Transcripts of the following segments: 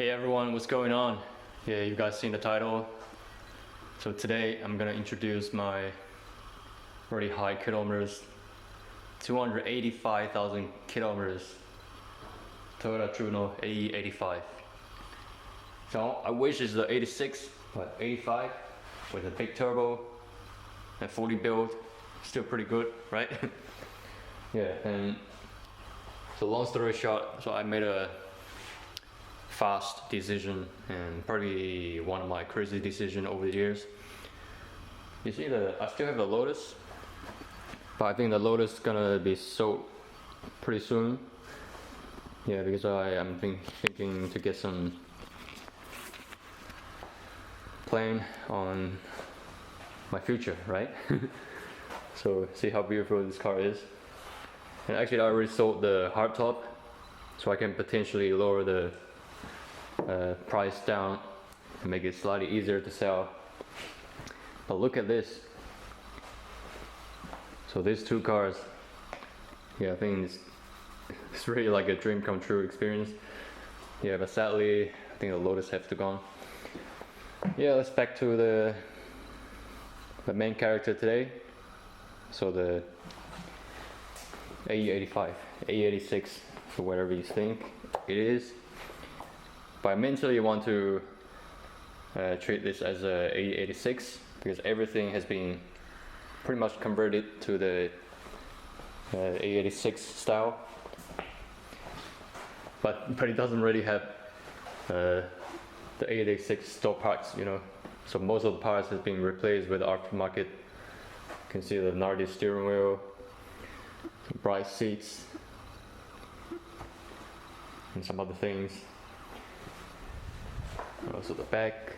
Hey everyone, what's going on? Yeah, you guys seen the title. So today I'm gonna introduce my really high kilometers, 285,000 kilometers Toyota Turbo AE86. So I wish it's the 86, but 85 with a big turbo and fully built, still pretty good, right? Yeah, and so long story short, so I made a fast decision and probably one of my crazy decisions over the years. You see I still have the Lotus, but I think the Lotus is gonna be sold pretty soon. Yeah, because I am thinking to get some plan on my future, right? So see how beautiful this car is. And actually I already sold the hardtop, so I can potentially lower the price down and make it slightly easier to sell. But look at this. So these two cars, yeah, I think it's really like a dream come true experience. Yeah, but sadly I think the Lotus have to gone. Yeah, let's back to the main character today. So the AE85, AE86, so whatever you think it is. But I mentally want to treat this as a AE86 because everything has been pretty much converted to the AE86 style. But it doesn't really have the AE86 stock parts, you know. So most of the parts has been replaced with aftermarket. You can see the gnarly steering wheel, some bright seats, and some other things. Also the back.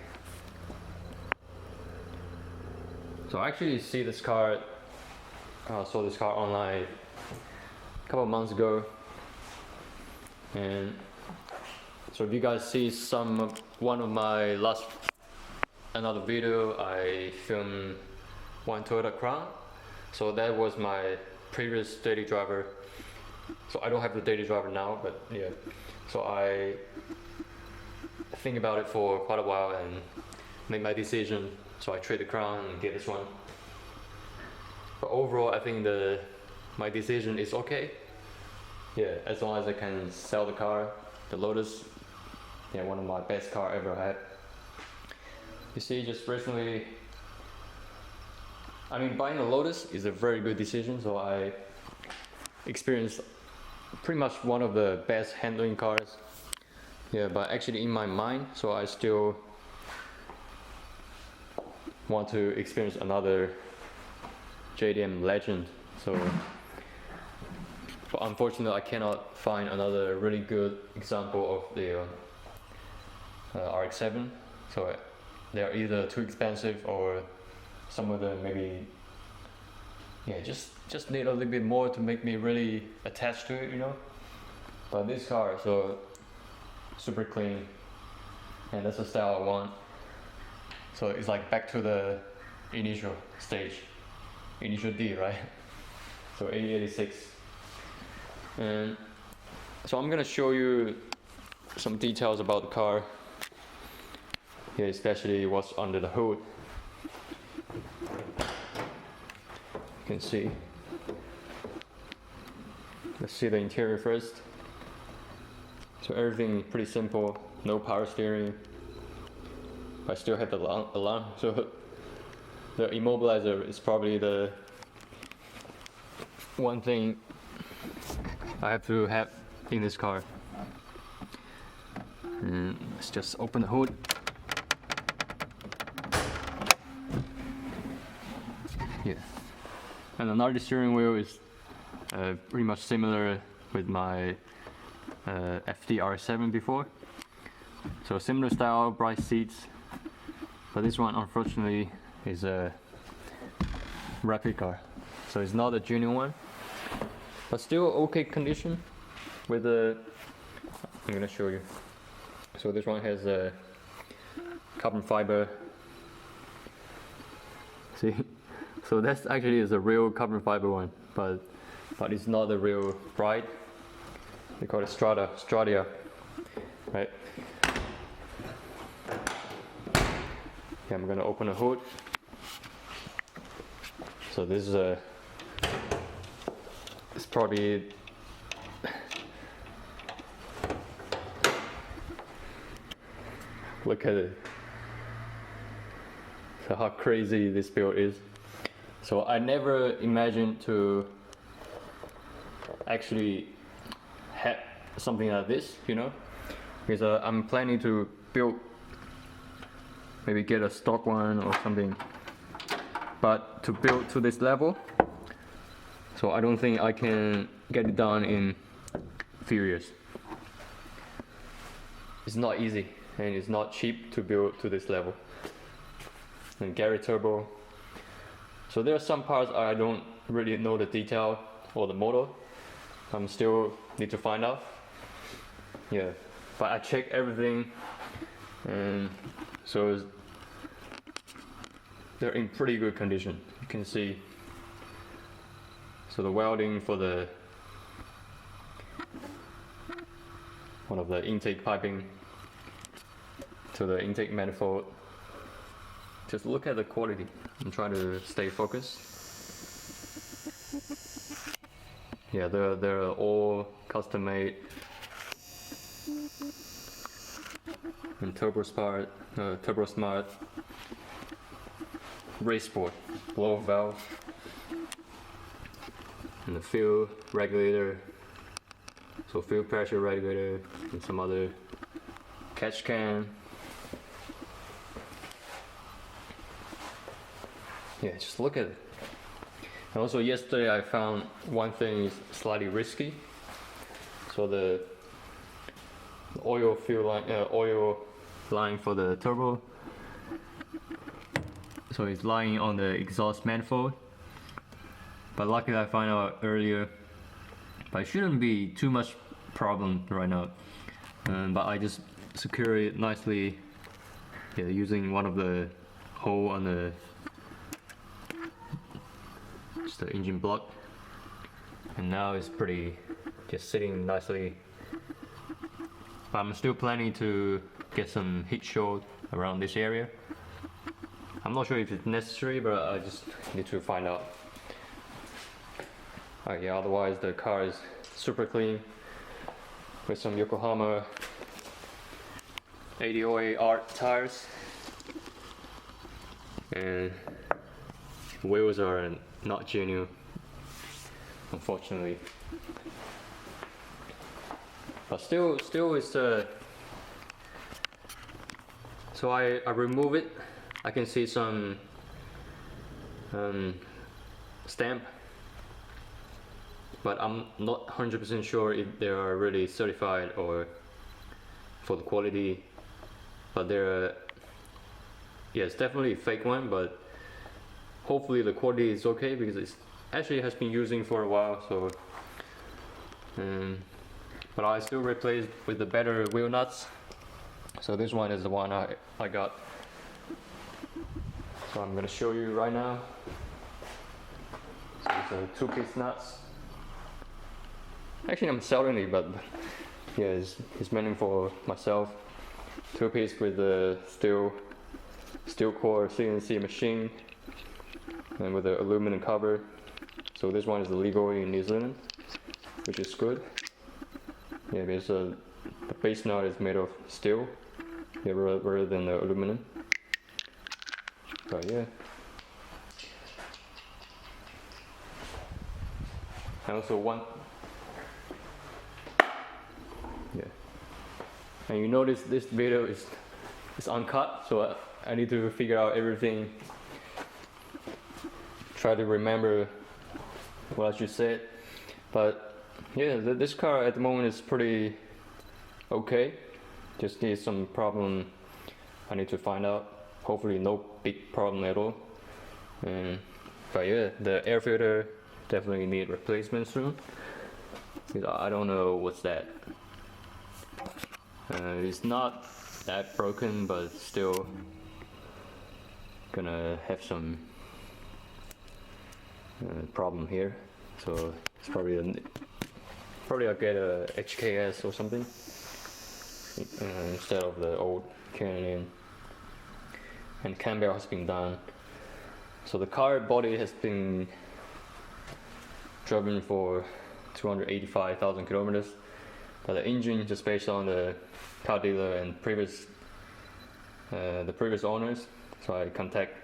So I actually see this car, saw this car online a couple of months ago, and so if you guys see one of my another video, I filmed one Toyota Crown. So that was my previous daily driver. So I don't have the daily driver now, but yeah. So I think about it for quite a while and make my decision. So I trade the Crown and get this one. But overall, I think my decision is okay. Yeah, as long as I can sell the car, the Lotus. Yeah, one of my best car ever had. You see, just recently, I mean, buying a Lotus is a very good decision. So I experienced pretty much one of the best handling cars. Yeah, but actually in my mind, so I still want to experience another JDM legend. So, but unfortunately I cannot find another really good example of the RX-7. So they're either too expensive or some of them maybe, yeah, just need a little bit more to make me really attached to it, you know. But this car, so super clean, and that's the style I want. So it's like back to the initial stage, initial D, right? So AE86. And so I'm gonna show you some details about the car. Yeah, especially what's under the hood. You can see. Let's see the interior first. So everything pretty simple, no power steering. I still have the alarm, so the immobilizer is probably the one thing I have to have in this car. And let's just open the hood. Yeah, and another steering wheel is pretty much similar with my FD-R7 before. So similar style, bright seats, but this one unfortunately is a replica, so it's not a genuine one, but still okay condition with the, I'm gonna show you. So this one has a carbon fiber, see, so that's actually is a real carbon fiber one, but it's not the real bright. They call it Stradia, right? Okay, I'm gonna open the hood. So this is it's probably look at it. So how crazy this build is. So I never imagined to actually have something like this, you know, because I'm planning to build, maybe get a stock one or something, but to build to this level, so I don't think I can get it done in few years. It's not easy and it's not cheap to build to this level. And Gary Turbo. So there are some parts I don't really know the detail or the model. I'm still need to find out. Yeah, but I check everything, and so they're in pretty good condition. You can see. So the welding for the one of the intake piping to the intake manifold. Just look at the quality. I'm trying to stay focused. Yeah, they're all custom made. And Turbo Smart race sport blow valve, and the fuel regulator, so fuel pressure regulator, and some other catch can. Yeah, just look at it. And also yesterday I found one thing is slightly risky. So the oil line for the turbo, so it's lying on the exhaust manifold. But luckily I found out earlier, but it shouldn't be too much problem right now. But I just secure it nicely, yeah, using one of the hole on the engine block, and now it's pretty just sitting nicely. But I'm still planning to get some heat shield around this area. I'm not sure if it's necessary, but I just need to find out. Yeah, otherwise the car is super clean with some Yokohama 8008 art tires, and wheels are not genuine, unfortunately. But still it's so I remove it. I can see some stamp, but I'm not 100% sure if they are really certified or for the quality. But they're, yeah, it's definitely a fake one, but hopefully the quality is okay, because it's actually has been using for a while. So but I still replaced with the better wheel nuts. So this one is the one I got. So I'm gonna show you right now. So it's a 2-piece nuts. Actually I'm selling it, but yeah, it's meant for myself. 2-piece with the steel core CNC machine, and with the aluminum cover. So this one is illegal in New Zealand, which is good. Yeah, because the base nut is made of steel, yeah, rather than the aluminum. But yeah. And also yeah. And you notice this video is uncut, so I need to figure out everything. Try to remember what I just said. But yeah, this car at the moment is pretty okay. Just needs some problem I need to find out. Hopefully no big problem at all. But yeah, the air filter definitely need replacement soon, because I don't know what's that. It's not that broken, but still gonna have some problem here. So it's probably I'll get a HKS or something instead of the old Canon. and cam bell has been done. So the car body has been driven for 285,000 kilometers, but the engine, just based on the car dealer and the previous owners, so I contact.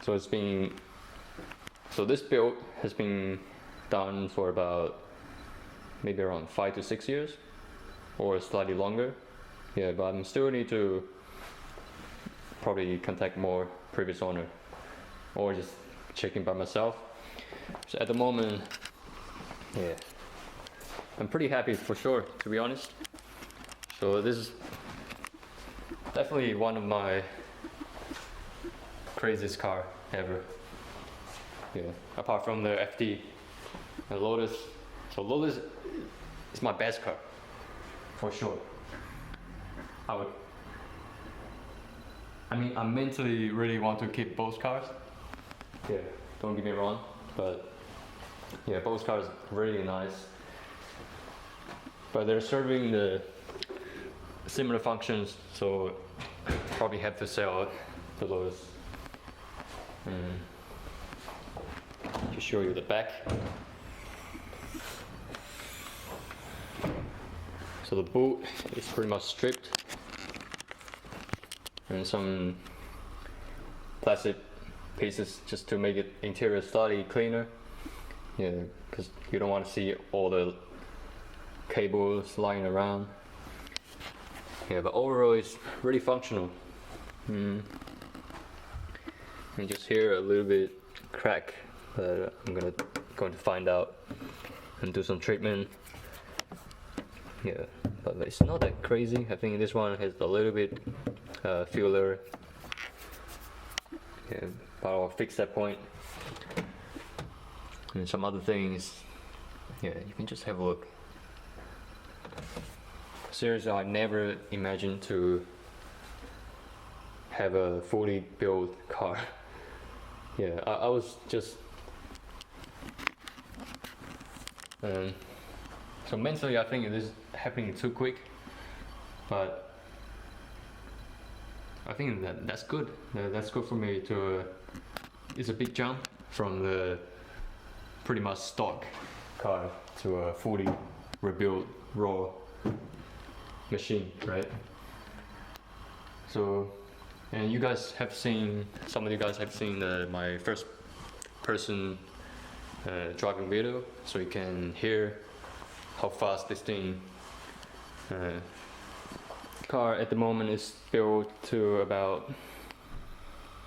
So this build has been done for about maybe around 5 to 6 years, or slightly longer. Yeah, but I still need to probably contact more previous owner, or just checking by myself. So at the moment, yeah, I'm pretty happy for sure, to be honest. So this is definitely one of my craziest car ever. Yeah, apart from the FD, the Lotus. So Lotus is my best car, for sure. I mentally really want to keep both cars. Yeah, don't get me wrong, but yeah, both cars are really nice. But they're serving the similar functions, so probably have to sell the Lotus. To show you the back. So the boot is pretty much stripped, and some plastic pieces just to make it interior slightly cleaner. Yeah, because you don't want to see all the cables lying around. Yeah, but overall it's really functional. And just here a little bit crack, but I'm going to find out and do some treatment. Yeah, but it's not that crazy. I think this one has a little bit filler. Yeah, but I'll fix that point. And some other things. Yeah, you can just have a look. Seriously, I never imagined to have a fully built car. Yeah, I was just so mentally I think it is happening too quick, but I think that's good. That's good for me to. It's a big jump from the pretty much stock car to a fully rebuilt raw machine, right? So, and some of you guys have seen my first person driving video, so you can hear how fast this thing car at the moment is built to about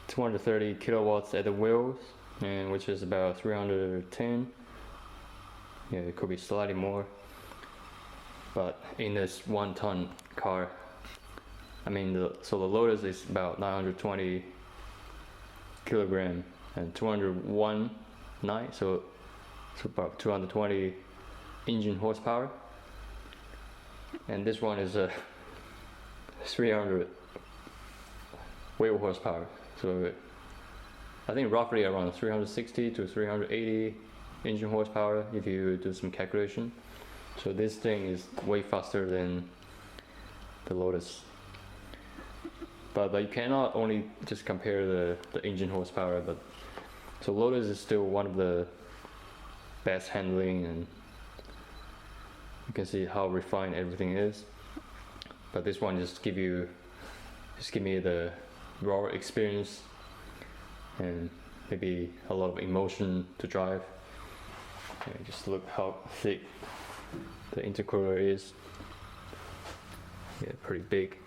230 kilowatts at the wheels, and which is about 310. Yeah, it could be slightly more, but in this 1-ton car, so the Lotus is about 920 kilogram and 201.9, so about 220 engine horsepower, and this one is a 300 wheel horsepower. So I think roughly around 360 to 380 engine horsepower if you do some calculation. So this thing is way faster than the Lotus. But you cannot only just compare the engine horsepower, but so Lotus is still one of the best handling, and you can see how refined everything is. But this one just give me the raw experience and maybe a lot of emotion to drive. Yeah, just look how thick the intercooler is. Yeah, pretty big.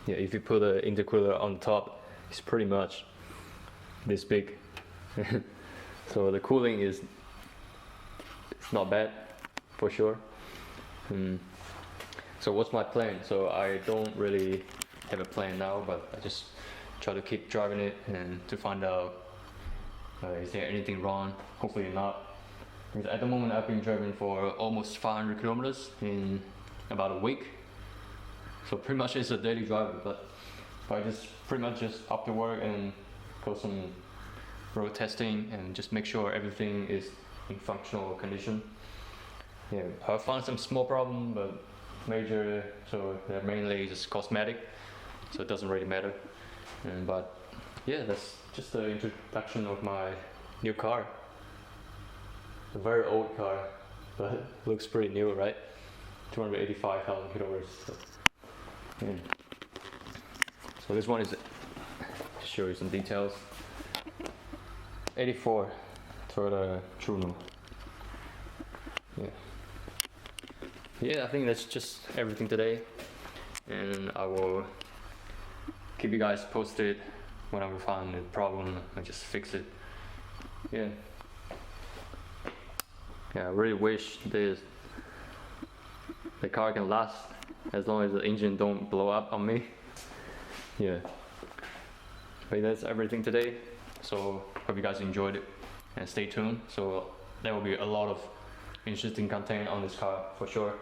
Yeah, if you put an intercooler on top, it's pretty much this big. So the cooling it's not bad, for sure. So what's my plan? So I don't really have a plan now, but I just try to keep driving it and to find out is there anything wrong. Hopefully not. Because at the moment I've been driving for almost 500 kilometers in about a week. So pretty much it's a daily driver, but I just pretty much just after work and go some road testing and just make sure everything is in functional condition. Yeah, I found some small problem, but major, so they're mainly just cosmetic. so it doesn't really matter. But yeah, that's just the introduction of my new car. A very old car, but looks pretty new, right? 285,000 kilometers. So, yeah. So this one is, to show you some details, 84 Toyota Truno. Yeah, I think that's just everything today, and I will keep you guys posted whenever I find a problem and just fix it. Yeah, I really wish the car can last as long as the engine don't blow up on me. Yeah, but that's everything today, so hope you guys enjoyed it, and stay tuned, so there will be a lot of interesting content on this car for sure,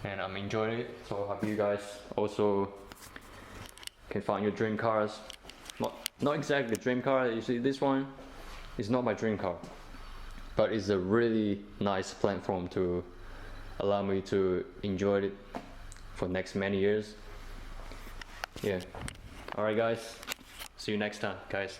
and I'm enjoying it. So hope you guys also can find your dream cars. Not exactly dream car. You see, this one is not my dream car, but it's a really nice platform to allow me to enjoy it for next many years. Yeah. Alright guys, see you next time guys.